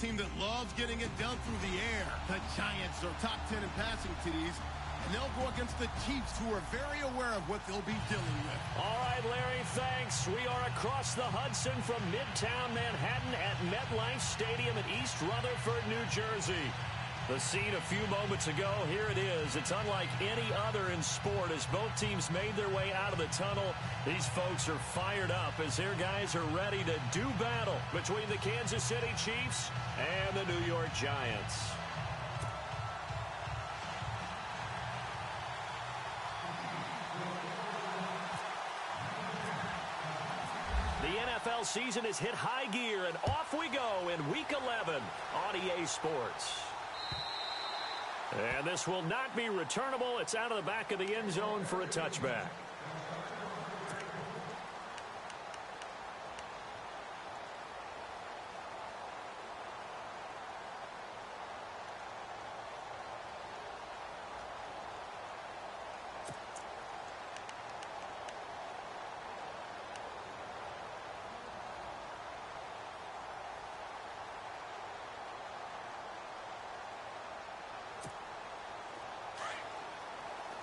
team that loves getting it done through the air. The Giants are top 10 in passing TDs, and they'll go against the Chiefs, who are very aware of what they'll be dealing with. All right, Larry, thanks. We are across the Hudson from Midtown Manhattan at MetLife Stadium in East Rutherford, New Jersey. The scene a few moments ago, here it is. It's unlike any other in sport as both teams made their way out of the tunnel. These folks are fired up as their guys are ready to do battle between the Kansas City Chiefs and the New York Giants. The NFL season has hit high gear, and off we go in Week 11 on EA Sports. And this will not be returnable. It's out of the back of the end zone for a touchback.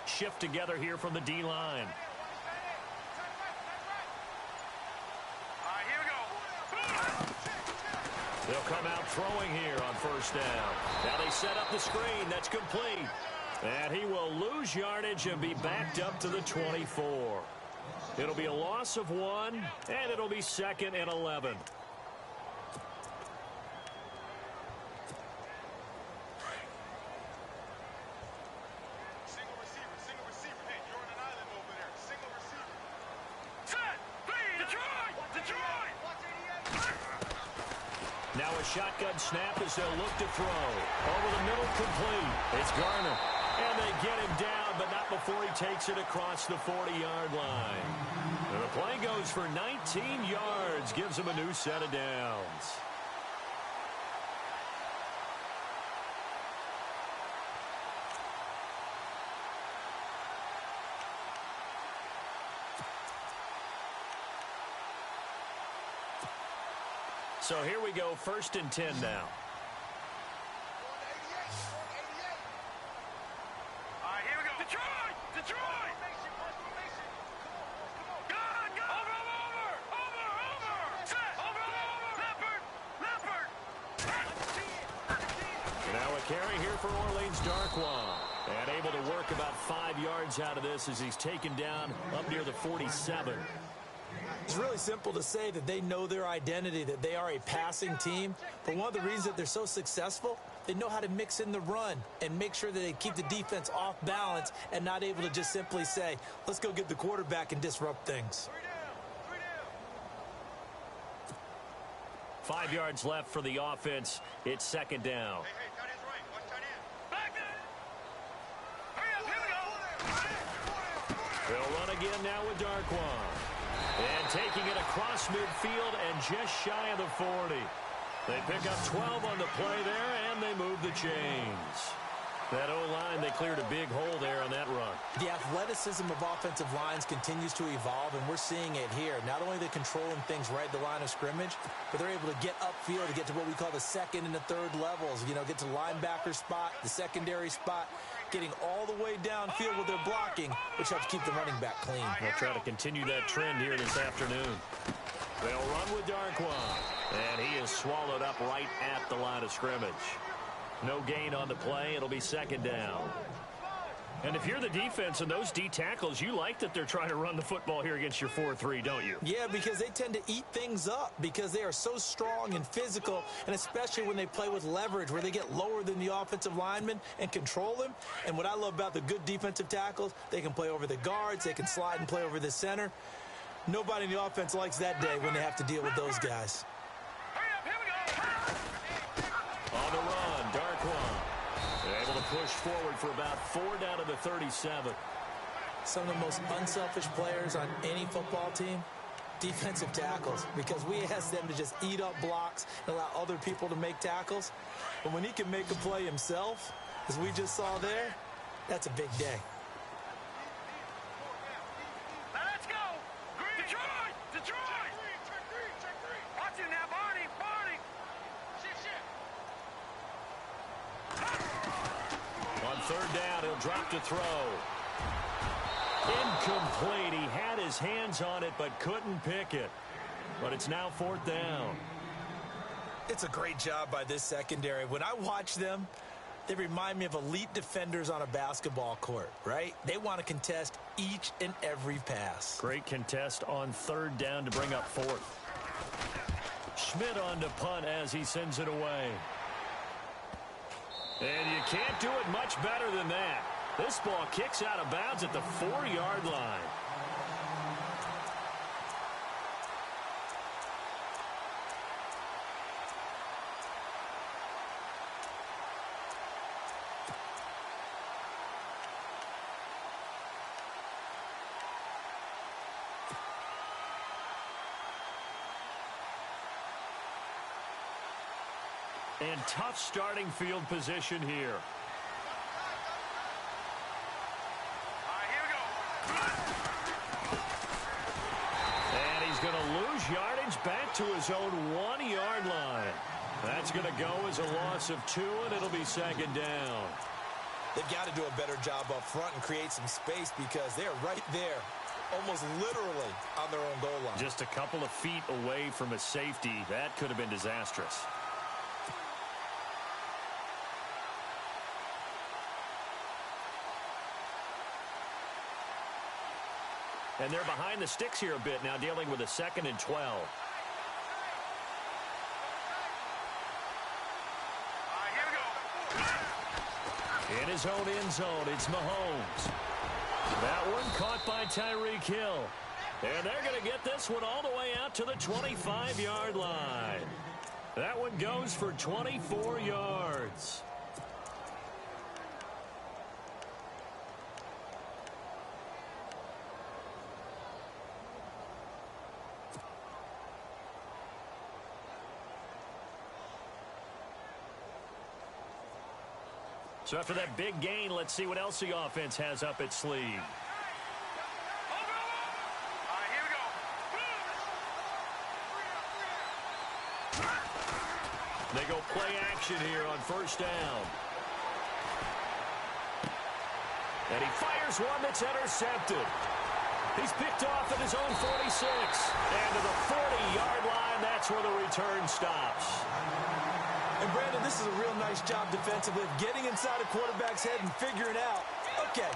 Shift together here from the D-line. Here we go. They'll come out throwing here on first down. Now they set up the screen. That's complete. And he will lose yardage and be backed up to the 24. It'll be a loss of 1, and it'll be 2nd and 11. Now a shotgun snap as they'll look to throw. Over the middle, complete. It's Garner. And they get him down, but not before he takes it across the 40-yard line. And the play goes for 19 yards, gives him a new set of downs. So here we go, 1st and 10 now. Here we go. Detroit! Detroit! Good, good. Over. Set. Over. Leopard. Now a carry here for Orleans Darkwa. And able to work about 5 yards out of this as he's taken down up near the 47. It's really simple to say that they know their identity, that they are a passing team. But one of the reasons that they're so successful, they know how to mix in the run and make sure that they keep the defense off balance and not able to just simply say, let's go get the quarterback and disrupt things. 5 yards left for the offense. It's 2nd down. They'll run again now with Darkwa. And taking it across midfield and just shy of the 40. They pick up 12 on the play there, and they move the chains. That O-line, they cleared a big hole there on that run. The athleticism of offensive lines continues to evolve, and we're seeing it here. Not only are they controlling things right at the line of scrimmage, but they're able to get upfield to get to what we call the 2nd and the 3rd levels. You know, get to the linebacker spot, the secondary spot, getting all the way downfield with their blocking, which helps keep the running back clean. They'll try to continue that trend here this afternoon. They'll run with Darkwa, and he is swallowed up right at the line of scrimmage. No gain on the play. It'll be 2nd down. And if you're the defense and those D tackles, you like that they're trying to run the football here against your 4-3, don't you? Yeah, because they tend to eat things up because they are so strong and physical, and especially when they play with leverage where they get lower than the offensive linemen and control them. And what I love about the good defensive tackles, they can play over the guards, they can slide and play over the center. Nobody in the offense likes that day when they have to deal with those guys. On the run, Darkwa. Able to push forward for about 4 down to the 37. Some of the most unselfish players on any football team, defensive tackles, because we ask them to just eat up blocks and allow other people to make tackles. But when he can make a play himself, as we just saw there, that's a big day. Let's go! Detroit! Watch it now, Barney! Shit! third down. He'll drop to throw. Incomplete. He had his hands on it but couldn't pick it. But it's now fourth down. It's a great job by this secondary. When I watch them, they remind me of elite defenders on a basketball court, right? They want to contest each and every pass. Great contest on third down to bring up fourth. Schmidt on to punt as he sends it away. And you can't do it much better than that. This ball kicks out of bounds at the 4-yard line. And tough starting field position here. And he's going to lose yardage back to his own 1-yard line. That's going to go as a loss of 2, and it'll be second down. They've got to do a better job up front and create some space because they're right there, almost literally on their own goal line. Just a couple of feet away from a safety. That could have been disastrous. And they're behind the sticks here a bit now, dealing with a 2nd and 12. Here we go. In his own end zone, it's Mahomes. That one caught by Tyreek Hill. And they're going to get this one all the way out to the 25-yard line. That one goes for 24 yards. So after that big gain, let's see what else the offense has up its sleeve. Here we go. They go play action here on first down. And he fires one that's intercepted. He's picked off at his own 46. And to the 40-yard line, that's where the return stops. And, Brandon, this is a real nice job defensively of getting inside a quarterback's head and figuring out, okay,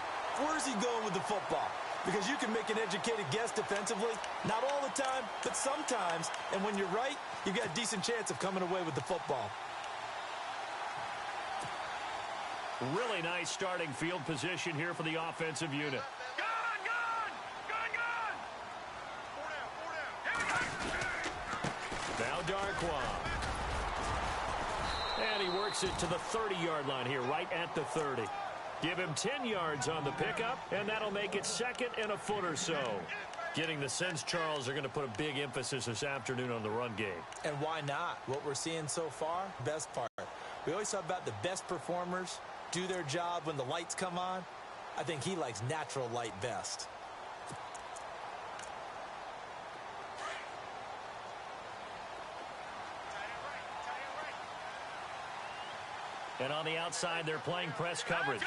where's he going with the football? Because you can make an educated guess defensively, not all the time, but sometimes. And when you're right, you've got a decent chance of coming away with the football. Really nice starting field position here for the offensive unit. Now Darkwa. And he works it to the 30-yard line here, right at the 30. Give him 10 yards on the pickup, and that'll make it 2nd and a foot or so. Getting the sense Charles are going to put a big emphasis this afternoon on the run game. And why not? What we're seeing so far, best part. We always talk about the best performers do their job when the lights come on. I think he likes natural light best. And on the outside, they're playing press coverage.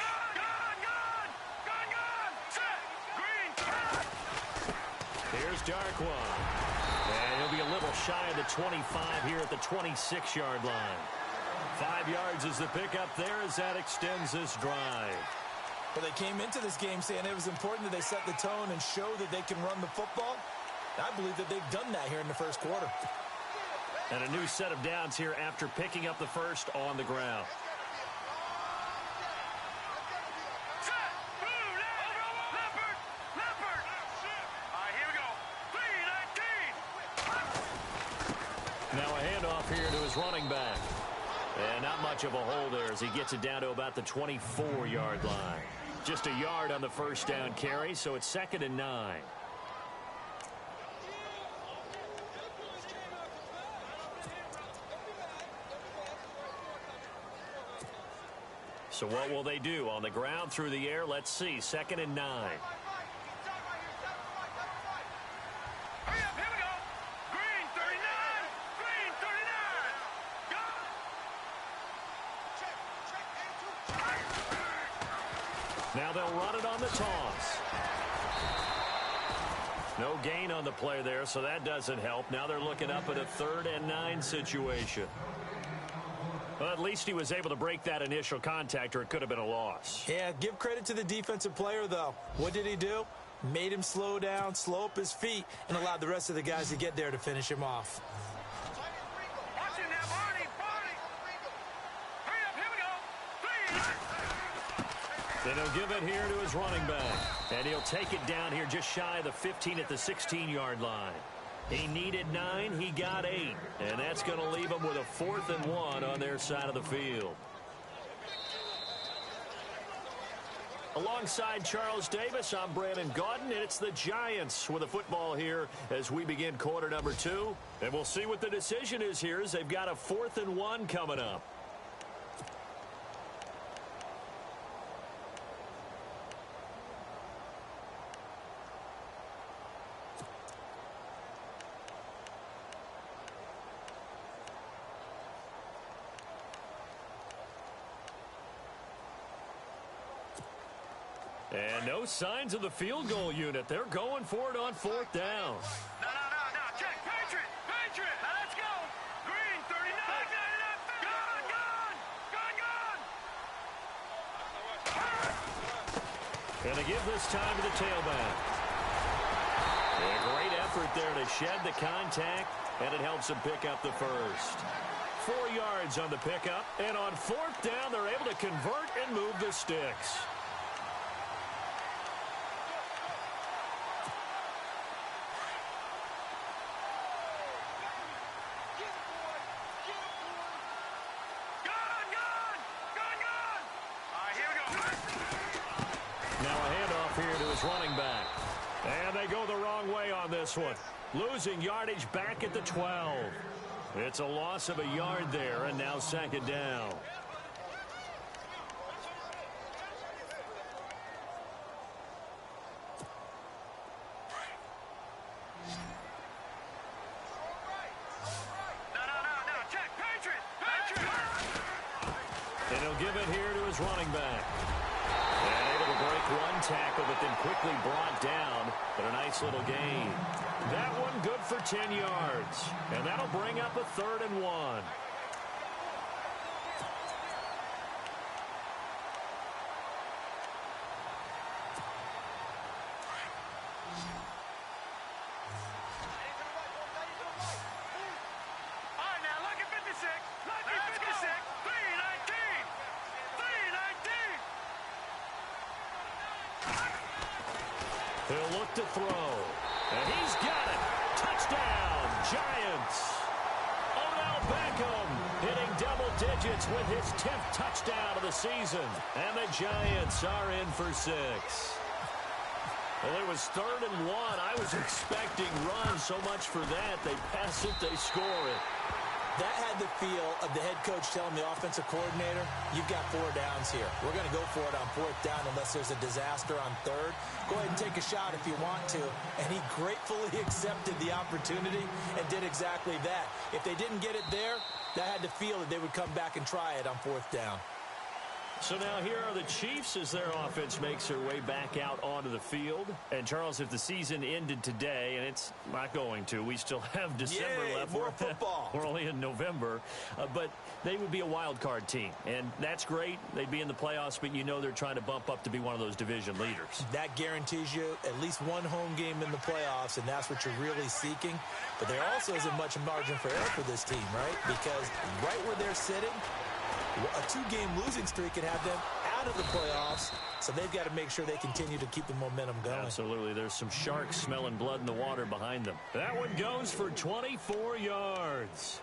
Here's Darkwa. And he'll be a little shy of the 25 here at the 26-yard line. 5 yards is the pickup there as that extends this drive. Well, they came into this game saying it was important that they set the tone and show that they can run the football. I believe that they've done that here in the first quarter. And a new set of downs here after picking up the first on the ground. Now a handoff here to his running back. And not much of a hole there as he gets it down to about the 24-yard line. Just a yard on the first down carry, so it's 2nd and 9. So what will they do? On the ground, through the air, let's see. 2nd and 9. Now they'll run it on the toss. No gain on the play there, so that doesn't help. Now they're looking up at a 3rd and 9 situation. Well, at least he was able to break that initial contact, or it could have been a loss. Yeah, give credit to the defensive player, though. What did he do? Made him slow down, slow up his feet, and allowed the rest of the guys to get there to finish him off. Watch it now, Barney. Hurry up, here we go. Then he'll give it here to his running back. And he'll take it down here just shy of the 15 at the 16-yard line. He needed 9, he got 8. And that's going to leave him with a 4th and 1 on their side of the field. Alongside Charles Davis, I'm Brandon Gaudin, and it's the Giants with the football here as we begin quarter number 2. And we'll see what the decision is here as they've got a 4th and 1 coming up. And no signs of the field goal unit. They're going for it on 4th down. No. Check. Patriot. Now let's go. Green, 39. Gone. And they give this time to the tailback. A great effort there to shed the contact, and it helps him pick up the first. 4 yards on the pickup, and on 4th down, they're able to convert and move the sticks. Running back. And they go the wrong way on this one. Losing yardage back at the 12. It's a loss of a yard there, and now 2nd down. No. Check. Patriot. And he'll give it here to his running back. And able to break one tackle, but then quickly brought down. But a nice little gain. That one good for 10 yards. And that'll bring up a 3rd and 1. He'll look to throw. And he's got it. Touchdown, Giants. Odell Beckham hitting double digits with his 10th touchdown of the season. And the Giants are in for 6. Well, it was 3rd and 1. I was expecting runs. So much for that. They pass it, they score it. That had the feel of the head coach telling the offensive coordinator, you've got 4 downs here. We're going to go for it on 4th down unless there's a disaster on 3rd. Go ahead and take a shot if you want to. And he gratefully accepted the opportunity and did exactly that. If they didn't get it there, that had the feel that they would come back and try it on 4th down. So now here are the Chiefs as their offense makes their way back out onto the field. And, Charles, if the season ended today, and it's not going to, we still have December left. More football. We're only in November. But they would be a wild card team. And that's great. They'd be in the playoffs, but you know they're trying to bump up to be one of those division leaders. That guarantees you at least one home game in the playoffs, and that's what you're really seeking. But there also isn't much margin for error for this team, right? Because right where they're sitting, a 2-game losing streak could have them out of the playoffs, so they've got to make sure they continue to keep the momentum going. Absolutely. There's some sharks smelling blood in the water behind them. That one goes for 24 yards.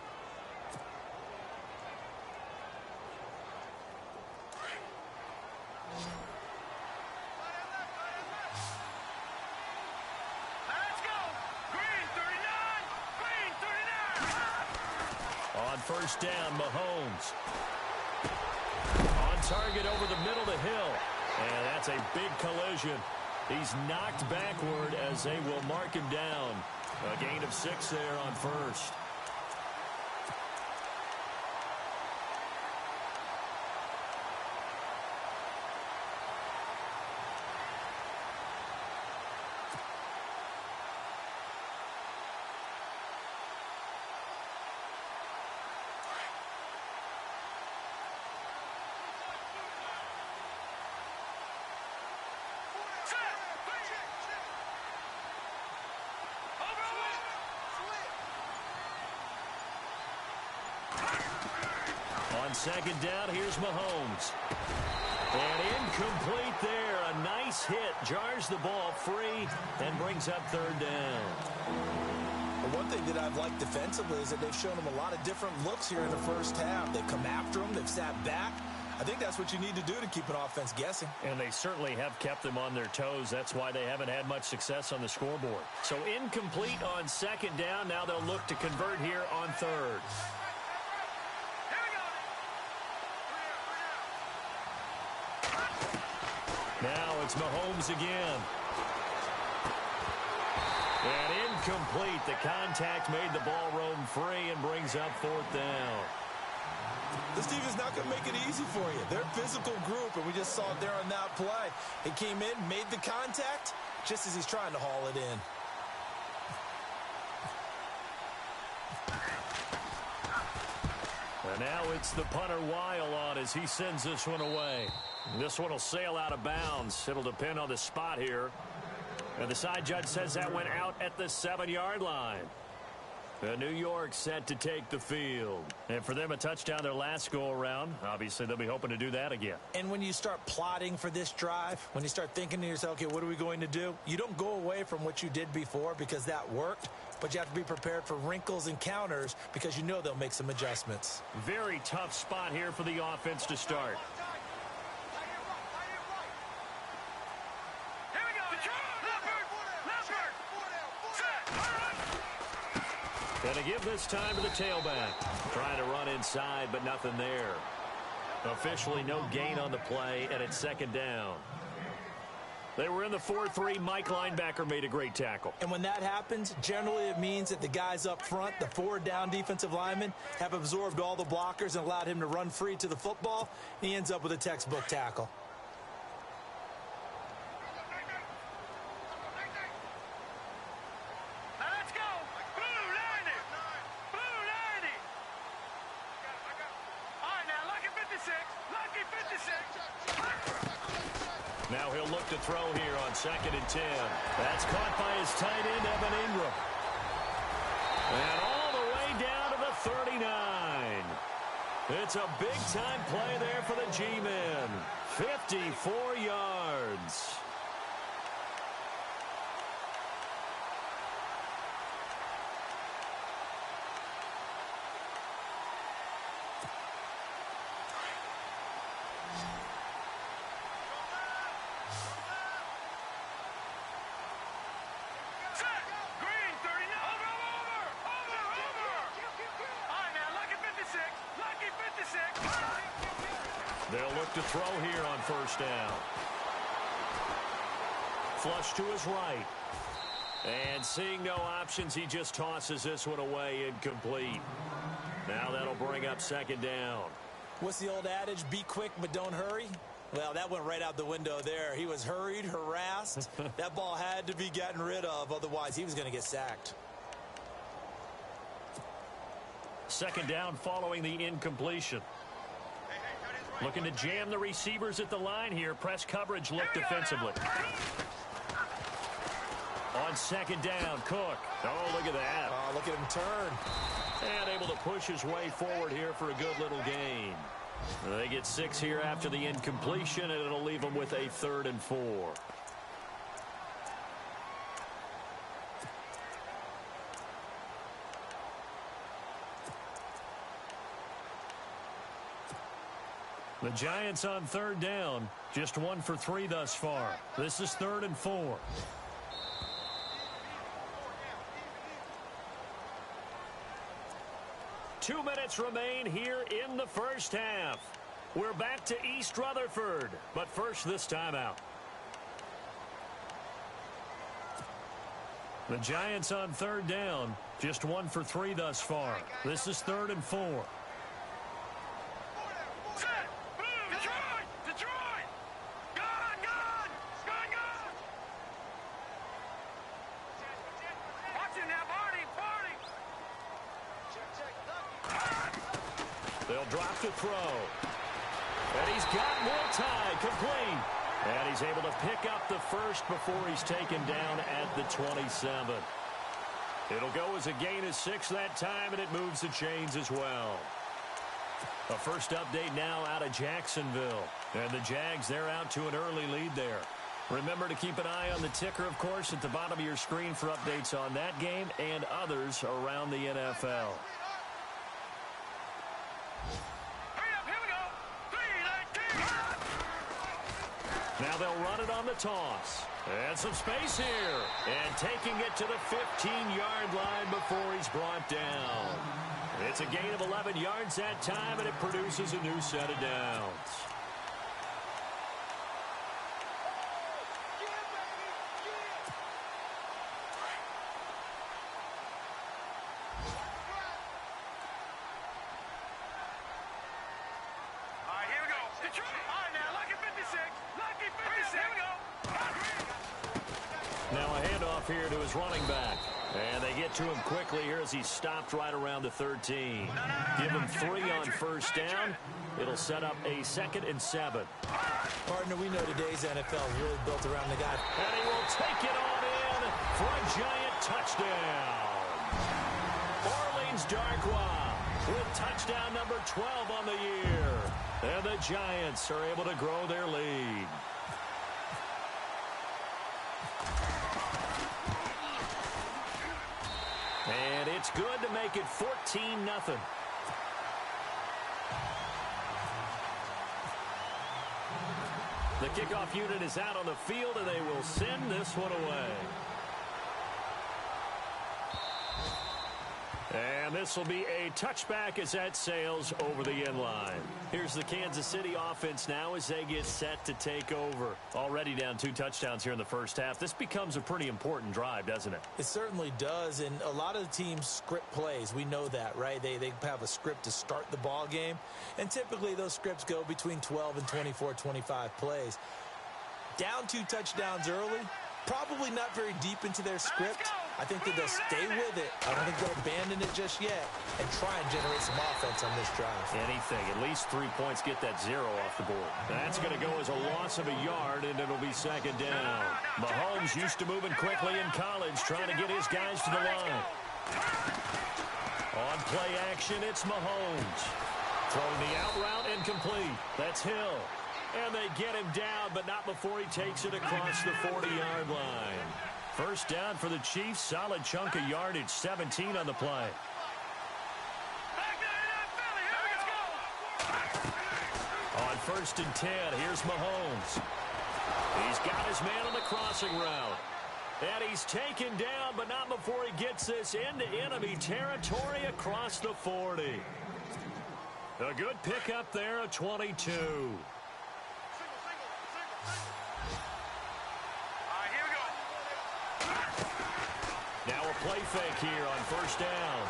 Let's go. Green, 39. On 1st down, Mahomes. On target over the middle to Hill. And that's a big collision. He's knocked backward as they will mark him down. A gain of 6 there on 1st. second down, here's Mahomes. And incomplete there. A nice hit. Jars the ball free and brings up third down. One thing that I've liked defensively is that they've shown them a lot of different looks here in the first half. They've come after them. They've sat back. I think that's what you need to do to keep an offense guessing. And they certainly have kept them on their toes. That's why they haven't had much success on the scoreboard. So incomplete on second down. Now they'll look to convert here on third. Now it's Mahomes again. And incomplete. The contact made the ball roam free and brings up fourth down. This team is not going to make it easy for you. They're a physical group, and we just saw it there on that play. He came in, made the contact, just as he's trying to haul it in. And now it's the punter Weil on as he sends this one away. This one will sail out of bounds. It'll depend on the spot here. And the side judge says that went out at the 7-yard line. New York set to take the field. And for them, a touchdown their last go-around. Obviously, they'll be hoping to do that again. And when you start plotting for this drive, when you start thinking to yourself, okay, what are we going to do? You don't go away from what you did before because that worked, but you have to be prepared for wrinkles and counters because you know they'll make some adjustments. Very tough spot here for the offense to start. And to give this time to the tailback. Trying to run inside, but nothing there. Officially no gain on the play, and it's second down. They were in the 4-3. Mike linebacker made a great tackle. And when that happens, generally it means that the guys up front, the 4 down defensive linemen, have absorbed all the blockers and allowed him to run free to the football. He ends up with a textbook tackle. Now he'll look to throw here on 2nd and 10. That's caught by his tight end, Evan Ingram. And all the way down to the 39. It's a big-time play there for the G-men. 54 yards. They'll look to throw here on first down. Flush to his right. And seeing no options, he just tosses this one away incomplete. Now that'll bring up second down. What's the old adage? Be quick, but don't hurry. Well, that went right out the window there. He was hurried, harassed. That ball had to be gotten rid of. Otherwise, he was going to get sacked. Second down following the incompletion. Looking to jam the receivers at the line here. Press coverage look defensively. On second down, Cook. Oh, look at that. Oh, look at him turn. And able to push his way forward here for a good little gain. They get 6 here after the incompletion, and it'll leave them with a 3rd and 4. The Giants on 3rd down, just 1 for 3 thus far. This is 3rd and 4. Two minutes remain here in the first half. We're back to East Rutherford, but first this timeout. The Giants on 3rd down, just 1 for 3 thus far. This is 3rd and 4. They'll drop to throw. And he's got more time, complete. And he's able to pick up the first before he's taken down at the 27. It'll go as a gain of 6 that time, and it moves the chains as well. A first update now out of Jacksonville. And the Jags, they're out to an early lead there. Remember to keep an eye on the ticker, of course, at the bottom of your screen for updates on that game and others around the NFL. Now they'll run it on the toss. And some space here. And taking it to the 15-yard line before he's brought down. It's a gain of 11 yards that time, and it produces a new set of downs. Now a handoff here to his running back. And they get to him quickly here as he's stopped right around the 13. Give him 3 on first down. It'll set up a 2nd and 7. Partner, we know today's NFL is really built around the guy. And he will take it on in for a giant touchdown. Orleans Darkwa with touchdown number 12 on the year. And the Giants are able to grow their lead. And it's good to make it 14-0. The kickoff unit is out on the field, and they will send this one away. And this will be a touchback as that sails over the end line. Here's the Kansas City offense now as they get set to take over. Already down 2 touchdowns here in the first half. This becomes a pretty important drive, doesn't it? It certainly does, and a lot of the teams script plays. We know that, right? They have a script to start the ball game, and typically those scripts go between 12 and 24, 25 plays. Down 2 touchdowns early, probably not very deep into their script. I think that they'll stay with it. I don't think they'll abandon it just yet and try and generate some offense on this drive. Anything. At least 3 points, get that 0 off the board. That's going to go as a loss of a yard, and it'll be 2nd down. Mahomes used to moving quickly in college, trying to get his guys to the line. On play action, it's Mahomes. Throwing the out route incomplete. That's Hill. And they get him down, but not before he takes it across the 40-yard line. First down for the Chiefs. Solid chunk of yardage. 17 on the play. On 1st and 10, here's Mahomes. He's got his man on the crossing route. And he's taken down, but not before he gets this into enemy territory across the 40. A good pickup there, a 22. Now a play fake here on 1st down.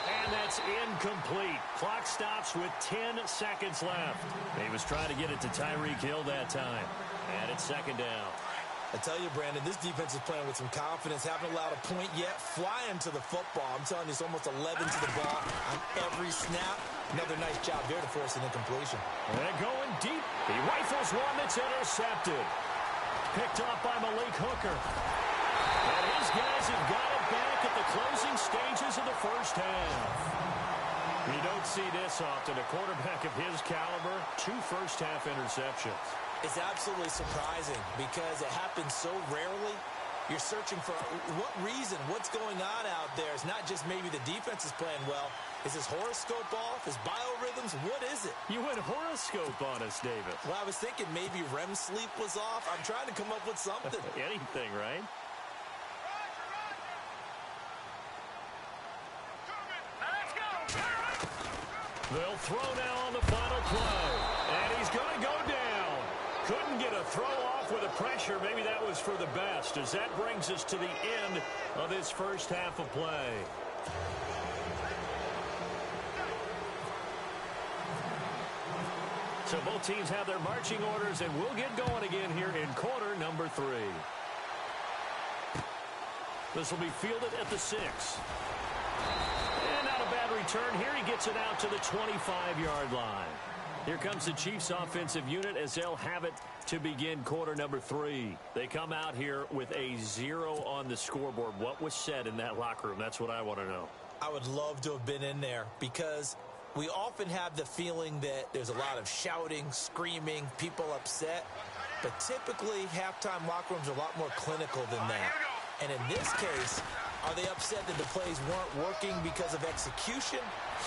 And that's incomplete. Clock stops with 10 seconds left. He was trying to get it to Tyreek Hill that time. And it's 2nd down. I tell you, Brandon, this defense is playing with some confidence. Haven't allowed a point yet. Flying to the football. I'm telling you, it's almost 11 to the ball on every snap. Another nice job there to force an incompletion. And going deep. He rifles one that's intercepted. Picked up by Malik Hooker. And his guys have got it back at the closing stages of the first half. You don't see this often. A quarterback of his caliber, 2 first-half interceptions. It's absolutely surprising because it happens so rarely. You're searching for what reason, what's going on out there. It's not just maybe the defense is playing well. Is his horoscope off? His biorhythms? What is it? You went horoscope on us, David. Well, I was thinking maybe REM sleep was off. I'm trying to come up with something. Anything, right? They'll throw now on the final play. And he's going to go down. Couldn't get a throw off with the pressure. Maybe that was for the best, as that brings us to the end of this first half of play. So both teams have their marching orders, and we'll get going again here in quarter number 3. This will be fielded at the 6. And not a bad return here. He gets it out to the 25-yard line. Here comes the Chiefs offensive unit as they'll have it to begin quarter number 3. They come out here with a 0 on the scoreboard. What was said in that locker room? That's what I want to know. I would love to have been in there because We often have the feeling that there's a lot of shouting, screaming, people upset. But typically, halftime locker rooms are a lot more clinical than that. And in this case, are they upset that the plays weren't working because of execution?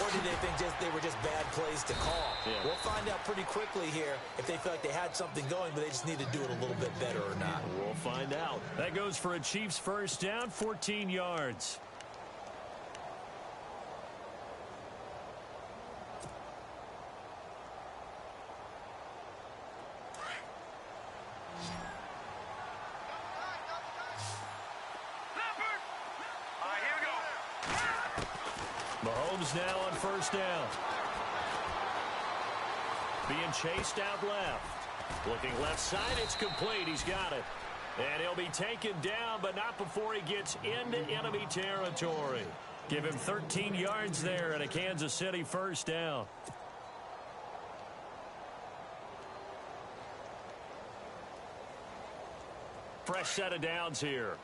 Or did they think they were just bad plays to call? Yeah. We'll find out pretty quickly here if they felt like they had something going, but they just need to do it a little bit better or not. We'll find out. That goes for a Chiefs first down, 14 yards. Mahomes now on first down. Being chased out left. Looking left side, it's complete. He's got it. And he'll be taken down, but not before he gets into enemy territory. Give him 13 yards there and a Kansas City first down. Fresh set of downs here.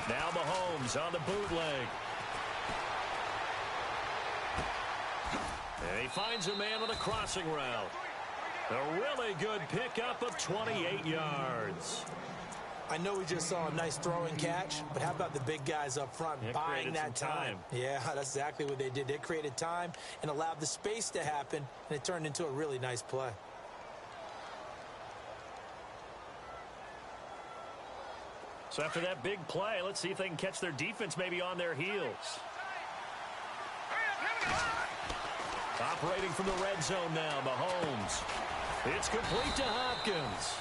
Now Mahomes on the bootleg. And he finds a man on a crossing route. A really good pickup of 28 yards. I know we just saw a nice throwing catch, but how about the big guys up front buying that time? Yeah, that's exactly what they did. They created time and allowed the space to happen, and it turned into a really nice play. So after that big play, let's see if they can catch their defense maybe on their heels. Operating from the red zone now, Mahomes. It's complete to Hopkins.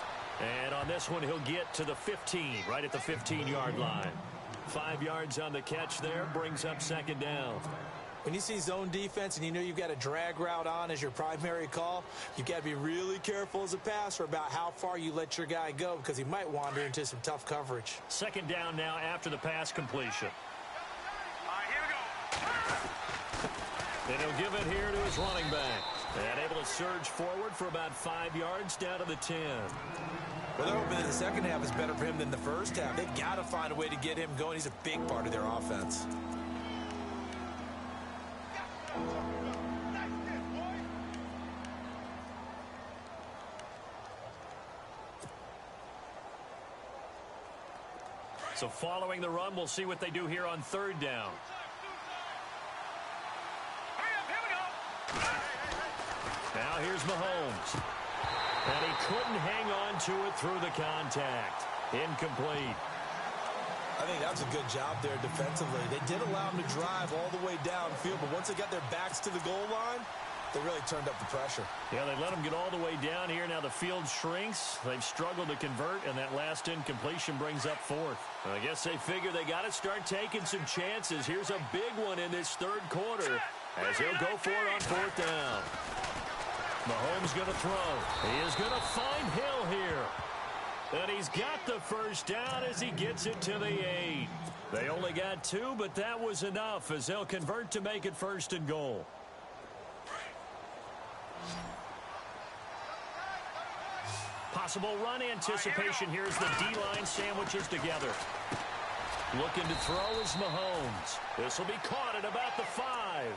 And on this one, he'll get to the 15, right at the 15-yard line. 5 yards on the catch there, brings up second down. When you see zone defense and you know you've got a drag route on as your primary call, you've got to be really careful as a passer about how far you let your guy go because he might wander into some tough coverage. Second down now after the pass completion. Here we go. And he'll give it here to his running back. And able to surge forward for about 5 yards down to the 10. Well, they're hoping that the second half is better for him than the first half. They've got to find a way to get him going. He's a big part of their offense. So following the run, we'll see what they do here on third down. Now here's Mahomes. And he couldn't hang on to it through the contact. Incomplete. I think that was a good job there defensively. They did allow him to drive all the way downfield, but once they got their backs to the goal line, they really turned up the pressure. Yeah, they let him get all the way down here. Now the field shrinks. They've struggled to convert, and that last incompletion brings up fourth. I guess they figure they got to start taking some chances. Here's a big one in this third quarter as he'll go for it on fourth down. Mahomes going to throw. He is going to find Hill here. And he's got the first down as he gets it to the 8. They only got 2, but that was enough as they'll convert to make it first and goal. Possible run anticipation. Here's the D-line sandwiches together. Looking to throw is Mahomes. This will be caught at about the 5.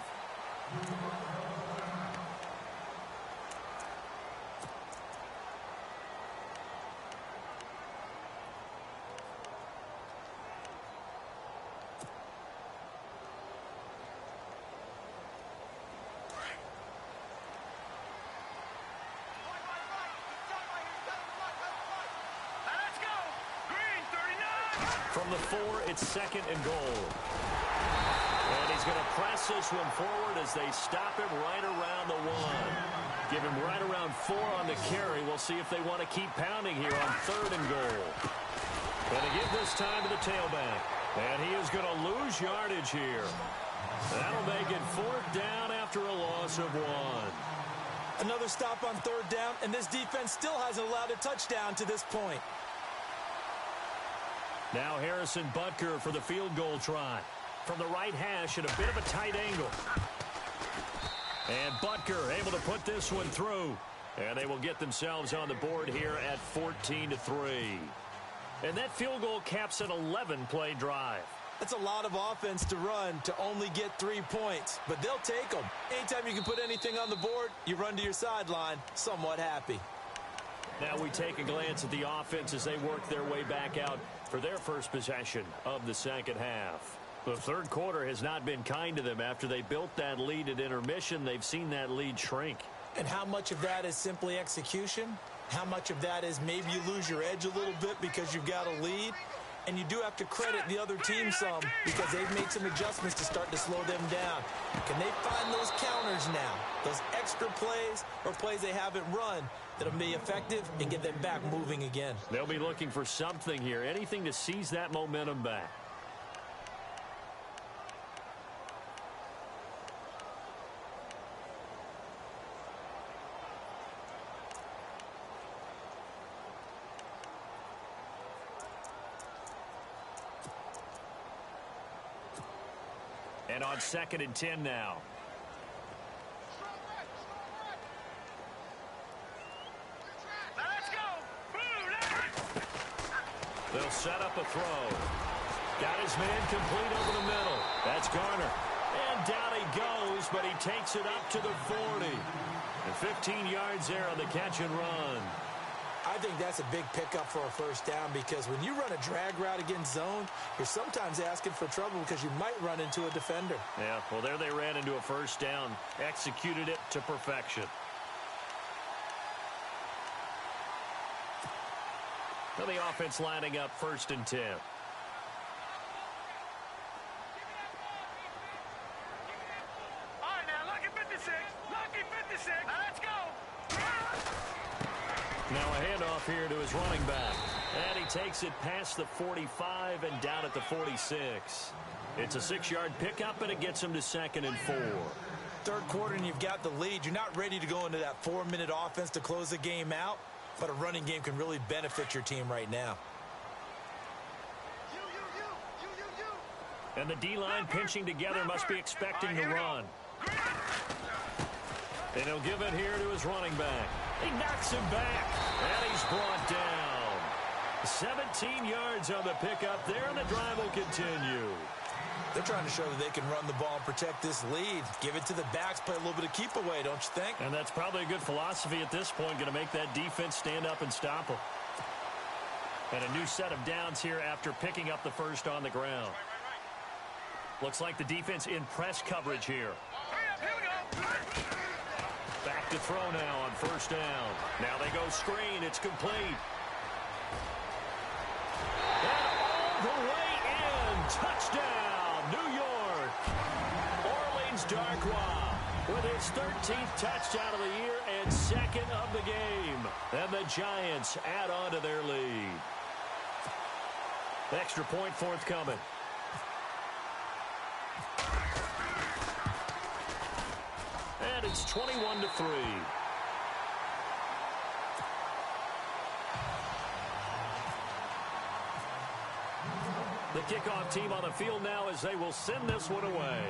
From the 4, it's second and goal. And he's going to press this one forward as they stop him right around the 1. Give him right around 4 on the carry. We'll see if they want to keep pounding here on third and goal. And they give this time to the tailback. And he is going to lose yardage here. That'll make it fourth down after a loss of 1. Another stop on third down, and this defense still hasn't allowed a touchdown to this point. Now Harrison Butker for the field goal try. From the right hash at a bit of a tight angle. And Butker able to put this one through. And they will get themselves on the board here at 14-3. And that field goal caps an 11-play drive. That's a lot of offense to run to only get 3 points, but they'll take them. Anytime you can put anything on the board, you run to your sideline, somewhat happy. Now we take a glance at the offense as they work their way back out for their first possession of the second half. The third quarter has not been kind to them. After they built that lead at intermission, they've seen that lead shrink. And how much of that is simply execution? How much of that is maybe you lose your edge a little bit because you've got a lead? And you do have to credit the other team some because they've made some adjustments to start to slow them down. Can they find those counters now, those extra plays or plays they haven't run that'll be effective and get them back moving again? They'll be looking for something here, anything to seize that momentum back. And on 2nd and 10 now. Let's go. They'll set up a throw. Got his man complete over the middle. That's Garner. And down he goes, but he takes it up to the 40. And 15 yards there on the catch and run. I think that's a big pickup for a first down because when you run a drag route against zone, you're sometimes asking for trouble because you might run into a defender. Yeah, well, there they ran into a first down. Executed it to perfection. Now the offense lining up 1st and 10. All right, now, lucky 56. Lucky 56. Let's go. Now a handoff here to his running back. And he takes it past the 45 and down at the 46. It's a 6-yard pickup, and it gets him to 2nd and 4. Third quarter and you've got the lead. You're not ready to go into that 4-minute offense to close the game out, but a running game can really benefit your team right now. And the D-line pinching together must be expecting to run. And he'll give it here to his running back. He knocks him back, and he's brought down. 17 yards on the pickup there, and the drive will continue. They're trying to show that they can run the ball and protect this lead. Give it to the backs, play a little bit of keep away, don't you think? And that's probably a good philosophy at this point, going to make that defense stand up and stop them. And a new set of downs here after picking up the first on the ground. Looks like the defense in press coverage here. Here we go. Back to throw now on 1st down. Now they go screen. It's complete. And all the way in. Touchdown, New York. Orleans Darkwa with his 13th touchdown of the year and 2nd of the game. And the Giants add on to their lead. Extra point forthcoming. And it's 21-3. The kickoff team on the field now as they will send this one away.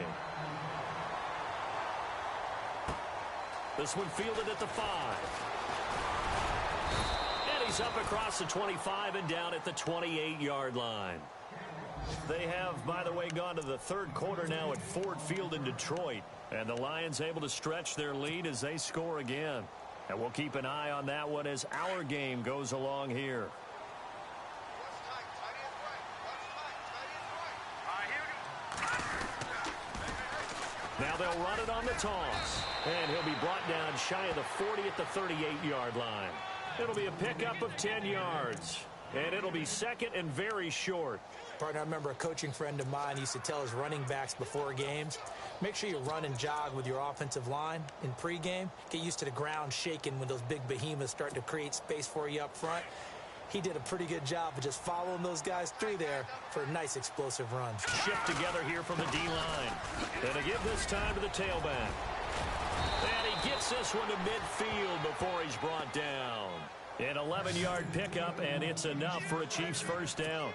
This one fielded at the 5. And he's up across the 25 and down at the 28-yard line. They have, by the way, gone to the third quarter now at Ford Field in Detroit. And the Lions able to stretch their lead as they score again. And we'll keep an eye on that one as our game goes along here. Now they'll run it on the toss. And he'll be brought down shy of the 40 at the 38-yard line. It'll be a pickup of 10 yards. And it'll be 2nd and very short. Partner, I remember a coaching friend of mine used to tell his running backs before games, make sure you run and jog with your offensive line in pregame. Get used to the ground shaking when those big behemoths start to create space for you up front. He did a pretty good job of just following those guys through there for a nice explosive run. Shift together here from the D-line. And to give this time to the tailback. And he gets this one to midfield before he's brought down. An 11-yard pickup, and it's enough for a Chiefs first down.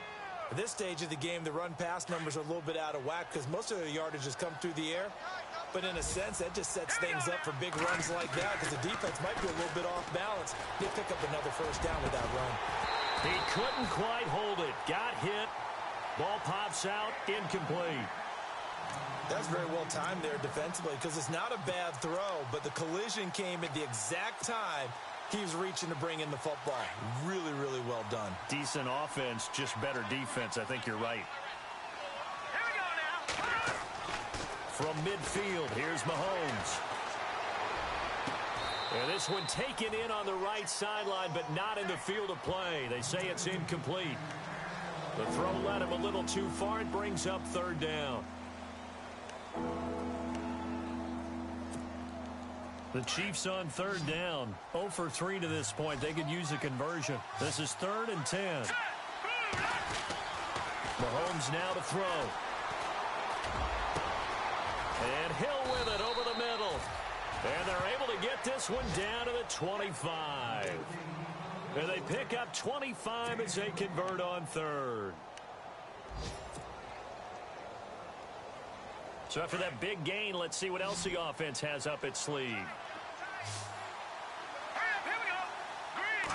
At this stage of the game, the run-pass numbers are a little bit out of whack because most of the yardage has come through the air. But in a sense, that just sets things up for big runs like that because the defense might be a little bit off balance. They pick up another first down with that run. He couldn't quite hold it. Got hit. Ball pops out. Incomplete. That's very well timed there defensively because it's not a bad throw, but the collision came at the exact time he was reaching to bring in the football. Really, really well done. Decent offense, just better defense. I think you're right. Here we go now. From midfield, here's Mahomes. And this one taken in on the right sideline, but not in the field of play. They say it's incomplete. The throw led him a little too far. It brings up third down. The Chiefs on third down. 0 for 3 to this point. They could use a conversion. This is 3rd and 10. Mahomes now to throw. And Hill with it over the middle. And they're able to get this one down to the 25. And they pick up 25 as they convert on third. So after that big gain, let's see what else the offense has up its sleeve. Here we go. Green.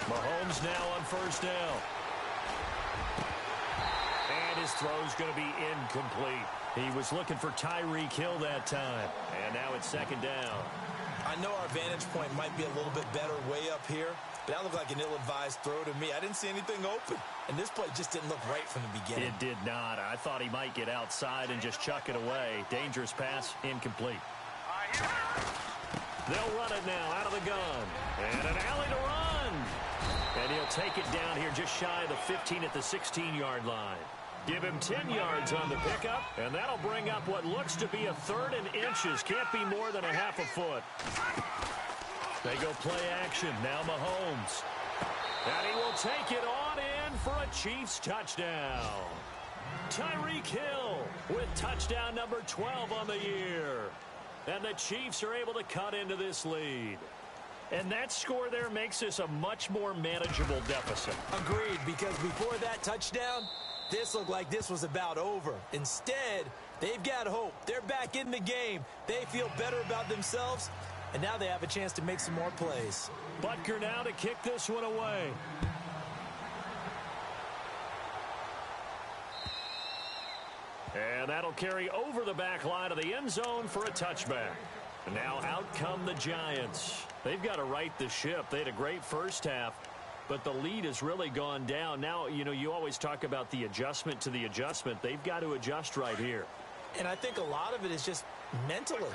Mahomes now on first down. And his throw's going to be incomplete. He was looking for Tyreek Hill that time. And now it's 2nd down. I know our vantage point might be a little bit better way up here, but that looked like an ill-advised throw to me. I didn't see anything open, and this play just didn't look right from the beginning. It did not. I thought he might get outside and just chuck it away. Dangerous pass, incomplete. They'll run it now out of the gun. And an alley to run. And he'll take it down here just shy of the 15 at the 16-yard line. Give him 10 yards on the pickup, and that'll bring up what looks to be a 3rd and inches. Can't be more than a half a foot. They go play action. Now Mahomes. And he will take it on in for a Chiefs touchdown. Tyreek Hill with touchdown number 12 on the year. And the Chiefs are able to cut into this lead. And that score there makes this a much more manageable deficit. Agreed, because before that touchdown, this looked like this was about over. Instead, they've got hope. They're back in the game. They feel better about themselves, and now they have a chance to make some more plays. Butker now to kick this one away. And that'll carry over the back line of the end zone for a touchback. And now out come the Giants. They've got to right the ship. They had a great first half, but the lead has really gone down. Now, you know, you always talk about the adjustment to the adjustment. They've got to adjust right here. And I think a lot of it is just mentally.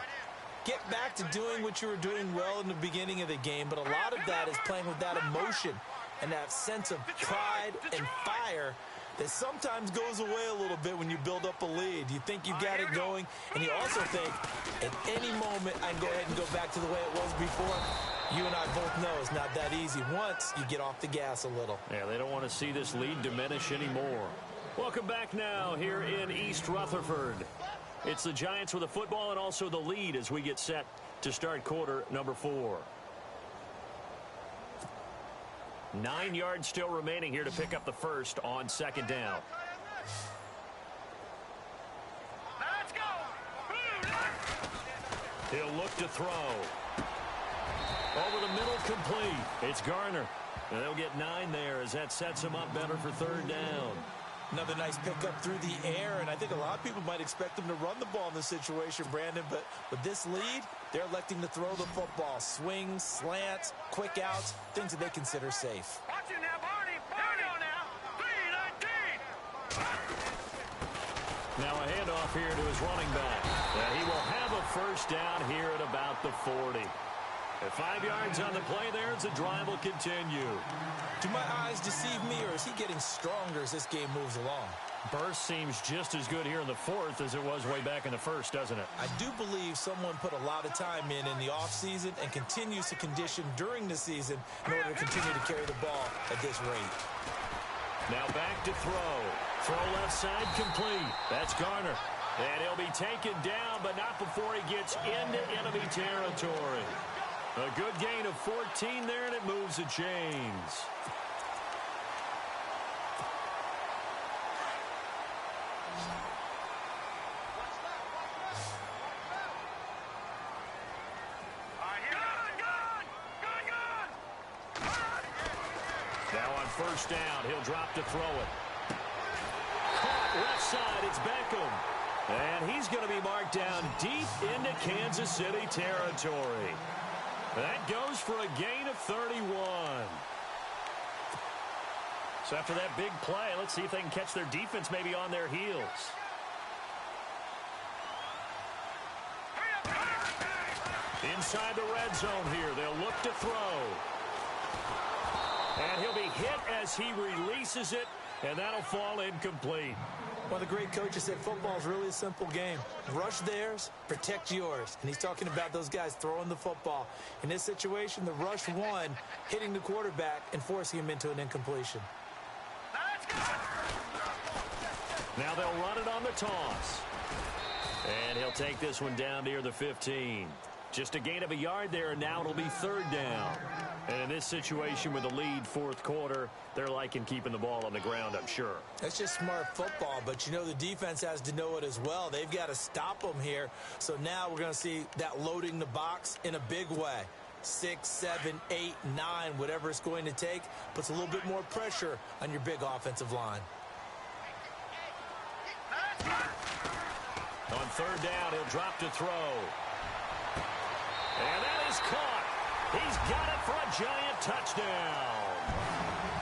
Get back to doing what you were doing well in the beginning of the game, but a lot of that is playing with that emotion and that sense of pride and fire that sometimes goes away a little bit when you build up a lead. You think you've got it going, and you also think at any moment I can go ahead and go back to the way it was before. You and I both know it's not that easy once you get off the gas a little. Yeah, they don't want to see this lead diminish anymore. Welcome back now here in East Rutherford. It's the Giants with the football and also the lead as we get set to start quarter number 4. 9 yards still remaining here to pick up the first on 2nd down. Let's go. He'll look to throw. Over the middle, complete. It's Garner. And they'll get 9 there as that sets him up better for 3rd down. Another nice pickup through the air, and I think a lot of people might expect them to run the ball in this situation, Brandon, but with this lead, they're electing to throw the football. Swings, slants, quick outs, things that they consider safe. Watch it now, Barney. Barney now. 3-19. Now a handoff here to his running back. And he will have a first down here at about the 40. At 5 yards on the play there as the drive will continue. Do my eyes deceive me, or is he getting stronger as this game moves along? Burst seems just as good here in the 4th as it was way back in the 1st, doesn't it? I do believe someone put a lot of time in the offseason and continues to condition during the season in order to continue to carry the ball at this rate. Now back to throw. Throw left side complete. That's Garner. And he'll be taken down, but not before he gets into enemy territory. A good gain of 14 there, and it moves the chains. Now first down. He'll drop to throw it. Caught left side. It's Beckham. And he's going to be marked down deep into Kansas City territory. That goes for a gain of 31. So after that big play, let's see if they can catch their defense maybe on their heels. Inside the red zone here, they'll look to throw. And he'll be hit as he releases it, and that'll fall incomplete. One of the great coaches said football is really a simple game. Rush theirs, protect yours. And he's talking about those guys throwing the football. In this situation, the rush won, hitting the quarterback and forcing him into an incompletion. Now they'll run it on the toss. And he'll take this one down near the 15. Just a gain of a yard there, and now it'll be third down. And in this situation with a lead fourth quarter, they're liking keeping the ball on the ground, I'm sure. That's just smart football, but you know the defense has to know it as well. They've got to stop them here. So now we're going to see that loading the box in a big way. 6, 7, 8, 9, whatever it's going to take, puts a little bit more pressure on your big offensive line. On third down, he'll drop to throw. And that is caught. He's got it for a giant touchdown.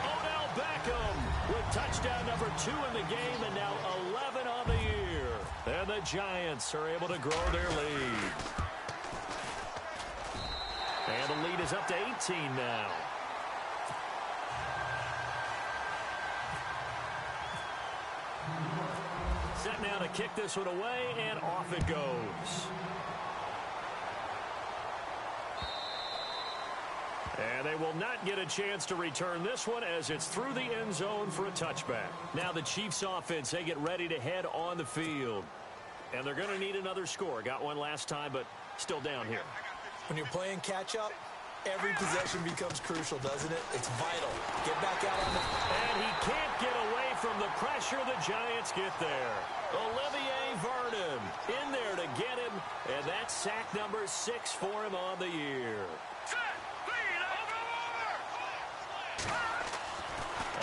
Odell Beckham with touchdown number 2 in the game, and now 11 on the year. And the Giants are able to grow their lead. And the lead is up to 18 now. Set now to kick this one away, and off it goes. And they will not get a chance to return this one as it's through the end zone for a touchback. Now the Chiefs offense, they get ready to head on the field. And they're going to need another score. Got one last time, but still down here. When you're playing catch-up, every possession becomes crucial, doesn't it? It's vital. Get back out on the... And he can't get away from the pressure. The Giants get there. Olivier Vernon in there to get him. And that's sack number 6 for him on the year.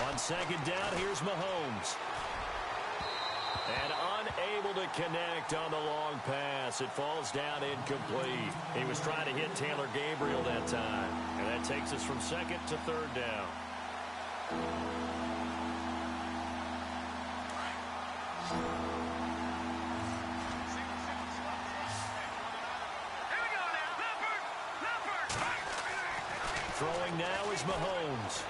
On second down, here's Mahomes. And unable to connect on the long pass. It falls down incomplete. He was trying to hit Taylor Gabriel that time. And that takes us from second to third down. Throwing now is Mahomes.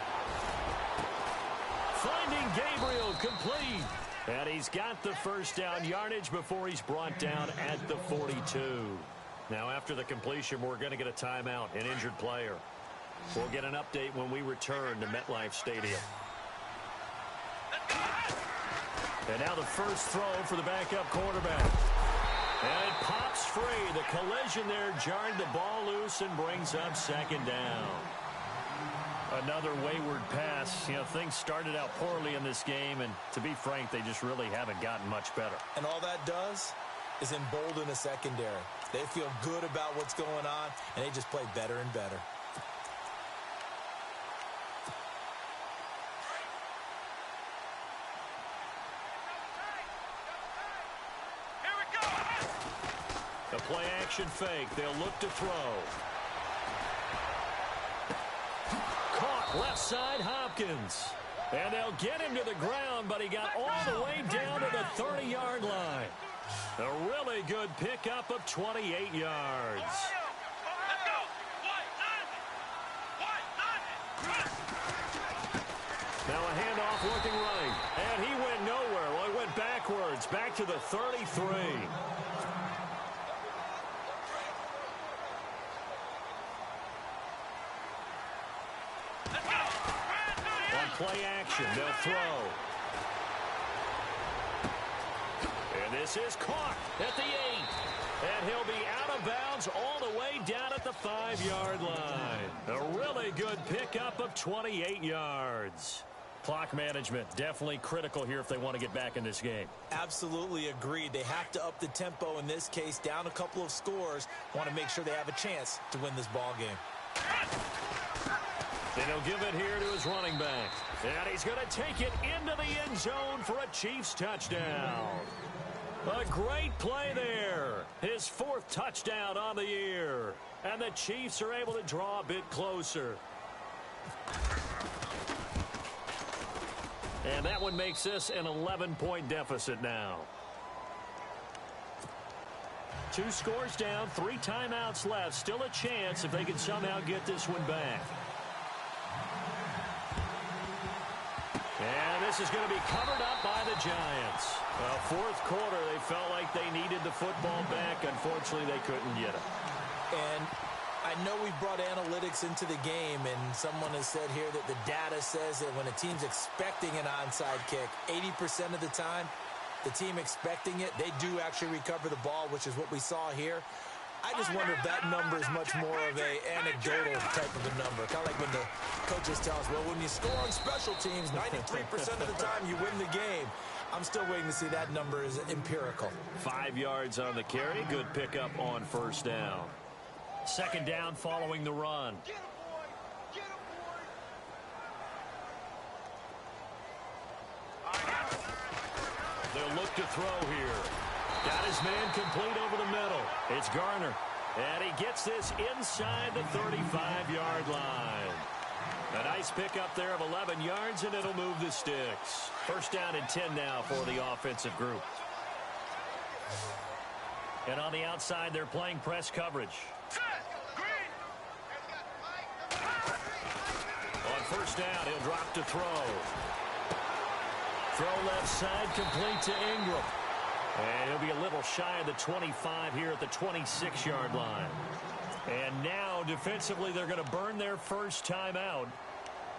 Finding Gabriel complete. And he's got the first down yardage before he's brought down at the 42. Now after the completion, we're going to get a timeout, an injured player. We'll get an update when we return to MetLife Stadium. And now the first throw for the backup quarterback. And it pops free. The collision there jarred the ball loose and brings up second down. Another wayward pass. You know, things started out poorly in this game, and to be frank, they just really haven't gotten much better. And all that does is embolden a secondary. They feel good about what's going on, and they just play better and better. Here we go. The play action fake. They'll look to throw. Left side, Hopkins. And they'll get him to the ground, but he got all the way down to the 30-yard line. A really good pickup of 28 yards. Now a handoff looking right. And he went nowhere. Well, he went backwards, back to the 33. Play action, they'll throw. And this is caught at the 8. And he'll be out of bounds all the way down at the 5-yard line. A really good pickup of 28 yards. Clock management, definitely critical here if they want to get back in this game. Absolutely agreed. They have to up the tempo in this case, down a couple of scores. Want to make sure they have a chance to win this ball game. And he'll give it here to his running back. And he's going to take it into the end zone for a Chiefs touchdown. A great play there. His 4th touchdown on the year. And the Chiefs are able to draw a bit closer. And that one makes this an 11-point deficit now. 2 scores down, 3 timeouts left. Still a chance if they can somehow get this one back. And this is going to be covered up by the Giants. Well, 4th quarter, they felt like they needed the football back. Unfortunately, they couldn't get it. And I know we brought analytics into the game, and someone has said here that the data says that when a team's expecting an onside kick, 80% of the time, the team expecting it, they do actually recover the ball, which is what we saw here. I just wonder if that number is much more of an anecdotal type of a number. Kind of like when the coaches tell us, well, when you score on special teams, 93% of the time you win the game. I'm still waiting to see that number is empirical. 5 yards on the carry. Good pickup on 1st down. 2nd down following the run. They'll look to throw here. Got his man complete over the middle. It's Garner. And he gets this inside the 35-yard line. A nice pickup there of 11 yards, and it'll move the sticks. 1st down and 10 now for the offensive group. And on the outside, they're playing press coverage. On 1st down, he'll drop to throw. Throw left side, complete to Ingram. And he'll be a little shy of the 25 here at the 26-yard line. And now, defensively, they're going to burn their 1st timeout.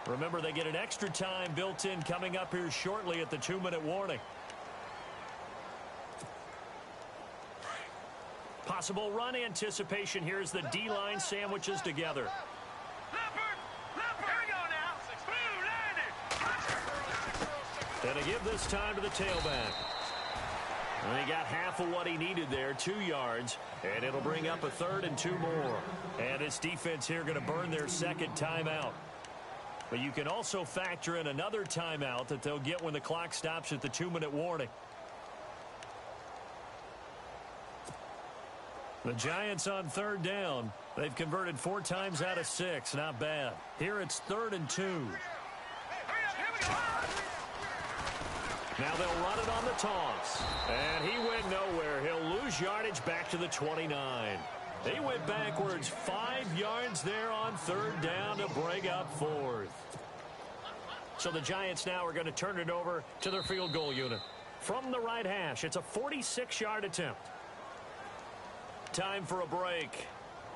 Remember, they get an extra time built in coming up here shortly at the 2-minute warning. Possible run anticipation here as the D-line sandwiches together. And they give this time to the tailback. And he got half of what he needed there, 2 yards, and it'll bring up a 3rd and 2 more. And this defense here going to burn their 2nd timeout. But you can also factor in another timeout that they'll get when the clock stops at the 2-minute warning. The Giants on 3rd down. They've converted 4 times out of 6. Not bad. Here it's 3rd and 2. Now they'll run it on the toss. And he went nowhere. He'll lose yardage back to the 29. He went backwards 5 yards there on 3rd down to bring up 4th. So the Giants now are going to turn it over to their field goal unit. From the right hash, it's a 46-yard attempt. Time for a break.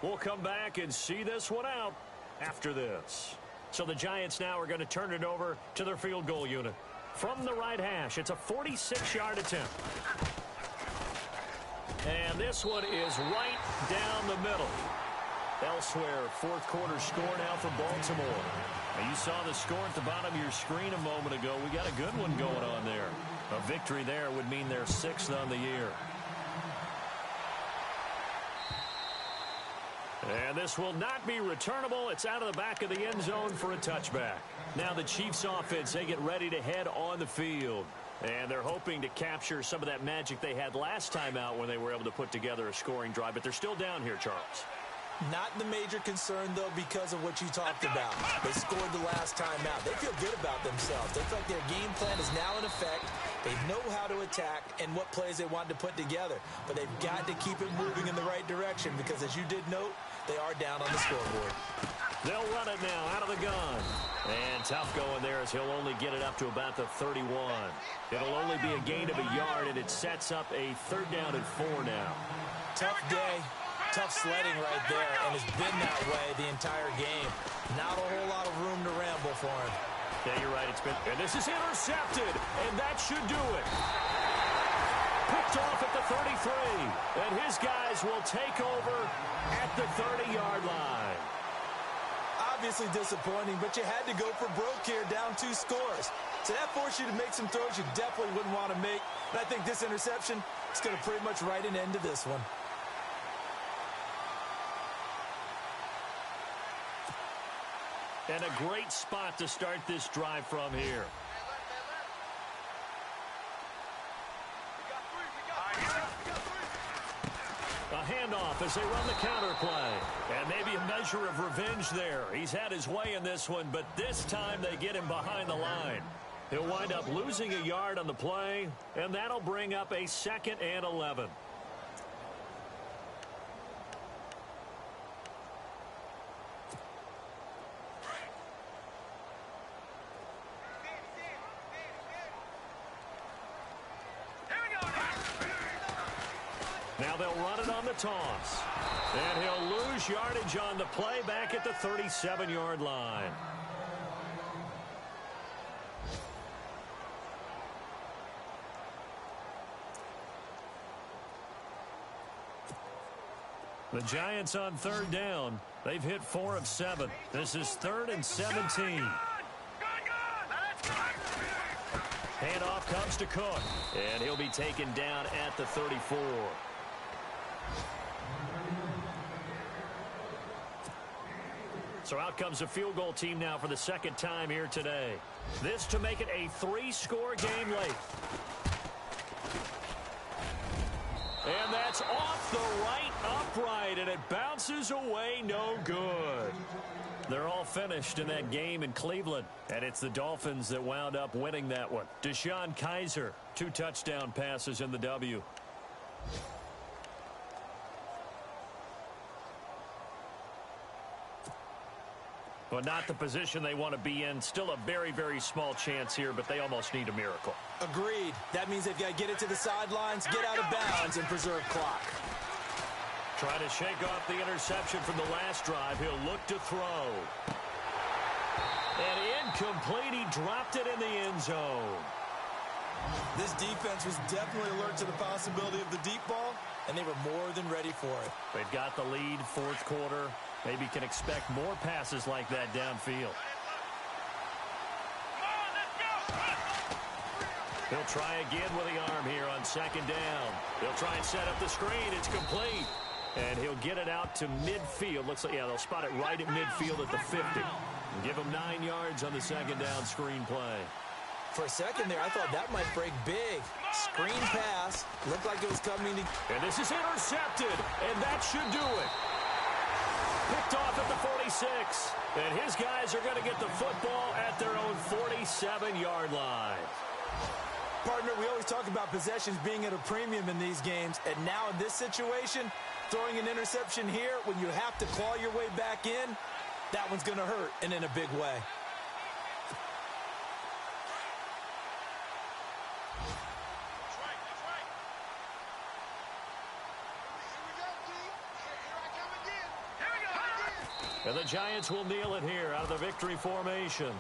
We'll come back and see this one out after this. So the Giants now are going to turn it over to their field goal unit. From the right hash, it's a 46-yard attempt. And this one is right down the middle. Elsewhere, 4th quarter score now for Baltimore. Now you saw the score at the bottom of your screen a moment ago. We got a good one going on there. A victory there would mean they're 6th on the year. And this will not be returnable. It's out of the back of the end zone for a touchback. Now the Chiefs offense, they get ready to head on the field. And they're hoping to capture some of that magic they had last time out when they were able to put together a scoring drive. But they're still down here, Charles. Not the major concern, though, because of what you talked about. They scored the last time out. They feel good about themselves. They feel like their game plan is now in effect. They know how to attack and what plays they want to put together. But they've got to keep it moving in the right direction because, as you did note, they are down on the scoreboard. They'll run it now out of the gun. And tough going there as he'll only get it up to about the 31. It'll only be a gain of a yard, and it sets up a 3rd down and 4 now. Tough day. Tough sledding right there, and it's been that way the entire game. Not a whole lot of room to ramble for him. Yeah, you're right. It's been, and this is intercepted, and that should do it. Picked off at the 33, and his guys will take over at the 30-yard line. Obviously disappointing, but you had to go for broke here, down 2 scores. So that forced you to make some throws you definitely wouldn't want to make. And I think this interception is going to pretty much write an end to this one. And a great spot to start this drive from here. A handoff as they run the counter play. And maybe a measure of revenge there. He's had his way in this one, but this time they get him behind the line. He'll wind up losing a yard on the play, and that'll bring up a 2nd and 11. Now they'll run it on the toss. And he'll lose yardage on the play back at the 37-yard line. The Giants on 3rd down. They've hit 4 of 7. This is 3rd and 17. Handoff comes to Cook. And he'll be taken down at the 34. So out comes a field goal team now for the 2nd time here today. This to make it a 3-score game late. And that's off the right upright, and it bounces away no good. They're all finished in that game in Cleveland, and it's the Dolphins that wound up winning that one. Deshaun Kaiser, 2 touchdown passes in the W. But not the position they want to be in. Still a very, very small chance here, but they almost need a miracle. Agreed. That means they've got to get it to the sidelines, get out of bounds, and preserve clock. Trying to shake off the interception from the last drive. He'll look to throw. And incomplete. He dropped it in the end zone. This defense was definitely alert to the possibility of the deep ball, and they were more than ready for it. They've got the lead, 4th quarter. Maybe can expect more passes like that downfield. He'll try again with the arm here on 2nd down. He'll try and set up the screen. It's complete. And he'll get it out to midfield. Looks like, yeah, they'll spot it right at midfield at the 50. And give him 9 yards on the 2nd down screen play. For a second there, I thought that might break big. Screen pass. Looked like it was coming to... And this is intercepted. And that should do it. Picked off at the 46. And his guys are going to get the football at their own 47-yard line. Partner, we always talk about possessions being at a premium in these games. And now in this situation, throwing an interception here when you have to claw your way back in, that one's going to hurt, and in a big way. And the Giants will kneel it here out of the victory formation.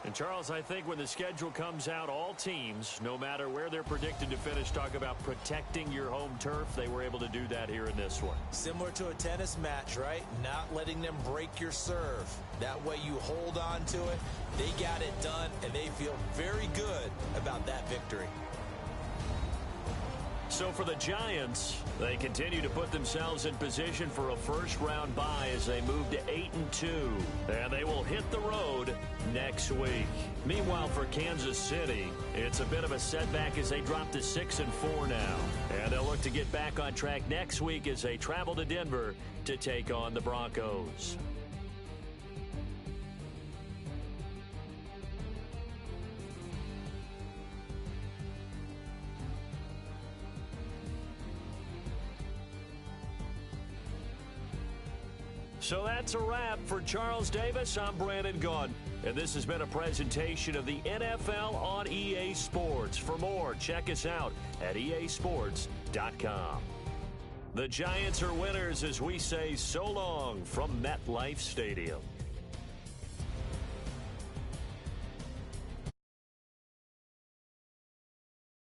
And Charles, I think when the schedule comes out, all teams, no matter where they're predicted to finish, talk about protecting your home turf. They were able to do that here in this one. Similar to a tennis match, right? Not letting them break your serve. That way you hold on to it. They got it done, and they feel very good about that victory. So for the Giants, they continue to put themselves in position for a first-round bye as they move to 8-2. And they will hit the road next week. Meanwhile, for Kansas City, it's a bit of a setback as they drop to 6-4 now. And they'll look to get back on track next week as they travel to Denver to take on the Broncos. So that's a wrap for Charles Davis. I'm Brandon Gunn, and this has been a presentation of the NFL on EA Sports. For more, check us out at easports.com. The Giants are winners as we say so long from MetLife Stadium.